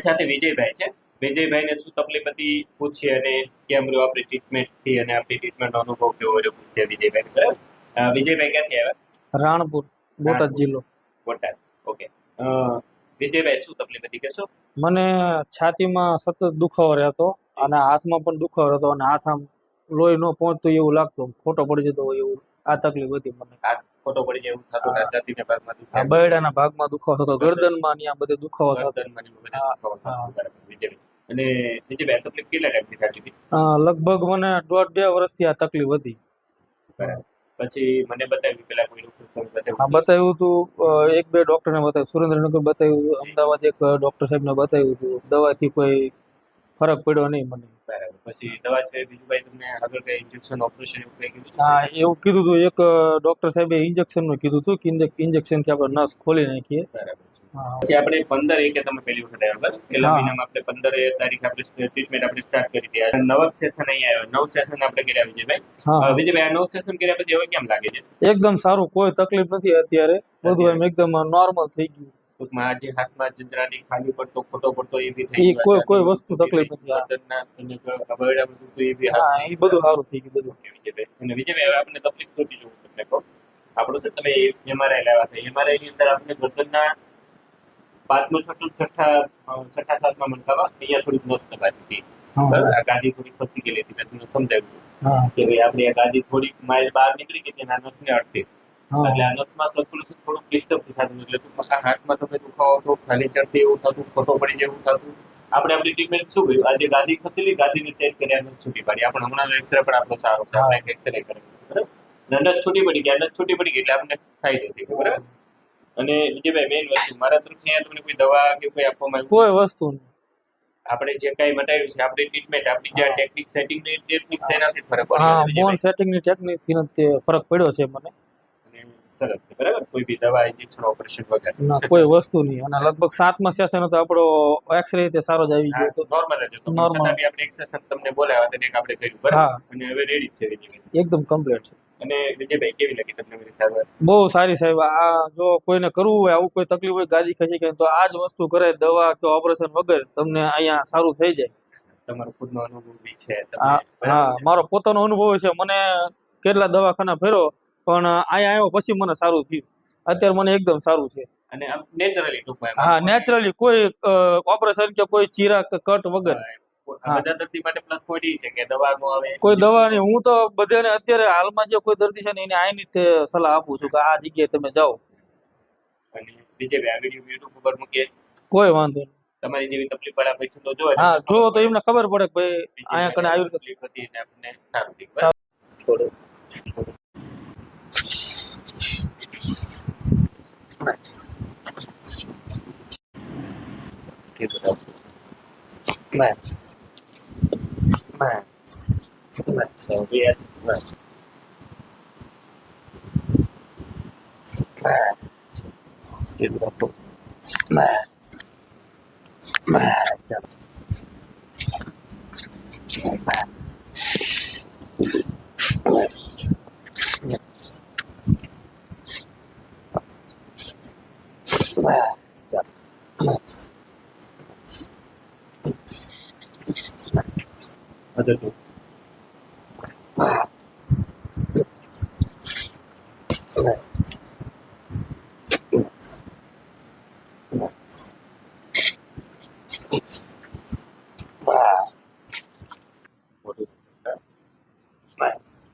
આપણી સાથે વિજયભાઈ છે. વિજયભાઈને શું તકલીફ હતી પૂછીએ અને કેમ રહ્યો આપણી ટ્રીટમેન્ટથી અને આપણી ટ્રીટમેન્ટનો અનુભવ કેવો રહ્યો પૂછીએ વિજયભાઈ. બરાબર. વિજયભાઈ ક્યાંથી આવ્યા? રાણપુર, બોટાદ જિલ્લો. બોટાદ. ઓકે. વિજયભાઈ શું તકલીફ હતી કહેશો? મને છાતીમાં સતત દુખાવો રહેતો અને હાથમાં પણ દુખાવો રહેતો અને હાથ આમ લોહી ન પહોંચતું એવું લાગતું, ખોટો પડી જતો હોય એવું. આ તકલીફ હતી મને. હાથ ખોટો પડી જાય એવું થતું, છાતીના ભાગમાં આ દુખે, બરડાના ભાગમાં દુખાવો થતો, ગરદનમાં ને આ બધે દુખાવો થતો. ગરદનમાં ને બધે દુખાવો થતો. બરાબર વિજયભાઈ. અને વિજયભાઈ તકલીફ કેટલા ટાઈમથી થતી હતી? લગભગ મને 1.5-2 વર્ષથી આ તકલીફ હતી. બરાબર. પછી મને બતાવ્યું પેલા કોઈ ડોક્ટર હા, બતાવ્યું હતું. 1-2 ડોક્ટરને બતાવ્યું, સુરેન્દ્રનગર બતાવ્યું, અમદાવાદ એક ડોક્ટર સાહેબને બતાવ્યું હતું. દવાથી કોઈ ફરક પડ્યો નહીં મને. બરાબર. પછી દવા સિવાય બીજું કઈ તમને આગળ કઈ ઇન્જેક્શન, ઓપરેશન એવું કઈ કીધું? હા, એવું કીધું હતું. એક ડોક્ટર સાહેબે ઇન્જેક્શનનું કીધું હતું કે ઇન્જેક્શનથી આપણે નસ ખોલી નાખીએ. બરાબર. હા. પછી આપણે 15 તમે પહેલી વખત આવ્યા બરાબર? પહેલા મહિનામાં આપણે 15 તારીખ આપણે ટ્રીટમેન્ટ આપણે સ્ટાર્ટ કરી હતી. આ નવ સેશન અહીંયા આવ્યો, 9 સેશન આપણે કર્યા વિજયભાઈ. વિજયભાઈ, આ 9 સેશન કર્યા પછી હવે કેમ લાગે છે? એકદમ સારું, કોઈ તકલીફ નથી અત્યારે. બધું એમ એકદમ નોર્મલ થઈ ગયું. ટૂંકમાં આજે હાથમાં જજરાની ખાલી પડતો ખોટો પડતો એ બી થઈ ગયું. કોઈ વસ્તુ તકલીફ નથી. ગરદનના અને કબરડા બધું તો એ બી હા, એ બધું સારું થઈ ગયું બધું. વિજયભાઈ. અને વિજયભાઈ હવે આપણે તકલીફ શોધી જોવું તમને કહો. આપણું છે તમે એમઆરઆઈ લાવ્યા હતા. એમઆરઆઈ ની અંદર આપણે ગરદનના 5મું, 6ઠું, 6ઠા 7મા મણકામાં અહીંયા થોડીક નસ દબાતી હતી. બરાબર. આ ગાદી થોડી ફસી ગયેલી હતી. મેં તમને સમજાવ્યું કે ભાઈ આપણી આ ગાદી થોડીક માઇલ બહાર નીકળી ગઈ હતી, આ નસને અડતી. એટલે આ નસમાં સર્ક્યુલેશન થોડું ડિસ્ટર્બ થતું. એટલે ટૂંકમાં આ હાથમાં તમે દુખાવો હતો, ખાલી ચડતી એવું થતું, ખોટો પડી જાય એવું થતું. આપણે આપણી ટ્રીટમેન્ટ શું કર્યું? આજે ગાદી ખસેલી, ગાદીને સેટ કરી આ નસ છૂટી પાડી. આપણે હમણાં એક્સરે પણ આપણો સારો છે. આપણે એક્સરે કર્યો બરાબર. નસ છૂટી પડી ગઈ, નસ છૂટી પડી ગઈ એટલે આપણે ફાયદો થઈ ગયો. બરાબર. અને વિજયભાઈ મેઇન વસ્તુ મારા તરફથી અહીંયા તમને કોઈ દવા કે કોઈ આપવામાં કોઈ વસ્તુ નહીં. આપણે જે કઈ બતાવ્યું છે આપણી ટ્રીટમેન્ટ, આપણી જે ટેકનિક સેટિંગ ની ટેકનિક એનાથી ફરક પડ્યો. હા, બોન સેટિંગ ની ટેકનિક થી તે ફરક પડ્યો છે મને. અને સરસ છે. બરાબર. કોઈ બી દવા, ઇન્જેક્શન, ઓપરેશન વગર ના, કોઈ વસ્તુ નહીં. અને લગભગ 7મા સેશન હતો આપણો. એક્સરે તે સારો જ આવી ગયો હતો. નોર્મલ જ હતો. છતાં બી આપણે એક સેશન તમને બોલાવ્યા તેને આપણે કર્યું બરાબર. અને હવે રેડી છે વિજયભાઈ. એકદમ કમ્પ્લીટ છે. અને વિજયભાઈ કેવી લાગી તમને મારી સારવાર? બહુ સારી સાહેબ. આ જો કોઈને કરવું હોય, આવું કોઈ તકલીફ હોય, ગાદી ખસી ગઈ તો આ જ વસ્તુ કરે, દવા કે ઓપરેશન વગર તમને અહીંયા સારું થઈ જાય. તમારો ખુદનો અનુભવ બી છે? હા, મારો પોતાનો અનુભવ છે. મને કેટલા દવાખાના ફેરો પણ અહીંયા આવ્યો પછી મને સારું થયું. અત્યારે મને એકદમ સારું છે. અને આમ નેચરલી ટૂંકમાં? હા, નેચરલી, કોઈ ઓપરેશન કે કોઈ ચીરા કે કટ વગર. બધા દર્દી માટે પ્લસ પોઈન્ટ એ છે કે દવા નો આવે, કોઈ દવા નહીં. હું તો બધાને અત્યારે હાલમાં જે કોઈ દર્દી છે ને એને આની તે સલાહ આપું છું કે આ જગ્યાએ તમે જાઓ. અને વિજયભાઈ આ વિડીયો યુટ્યુબ ઉપર મૂકીએ? કોઈ વાંધો નહીં. તમારી જેવી તકલીફ વાળા પેશન્ટ તો જોવે. હા, જો તો એમને ખબર પડે કે ભાઈ અહીંયા કને આવી તકલીફ હતી ને આપણને સારું થયું. છોડો. Max. So we had Max. Give it up. Max. Other two. Nice.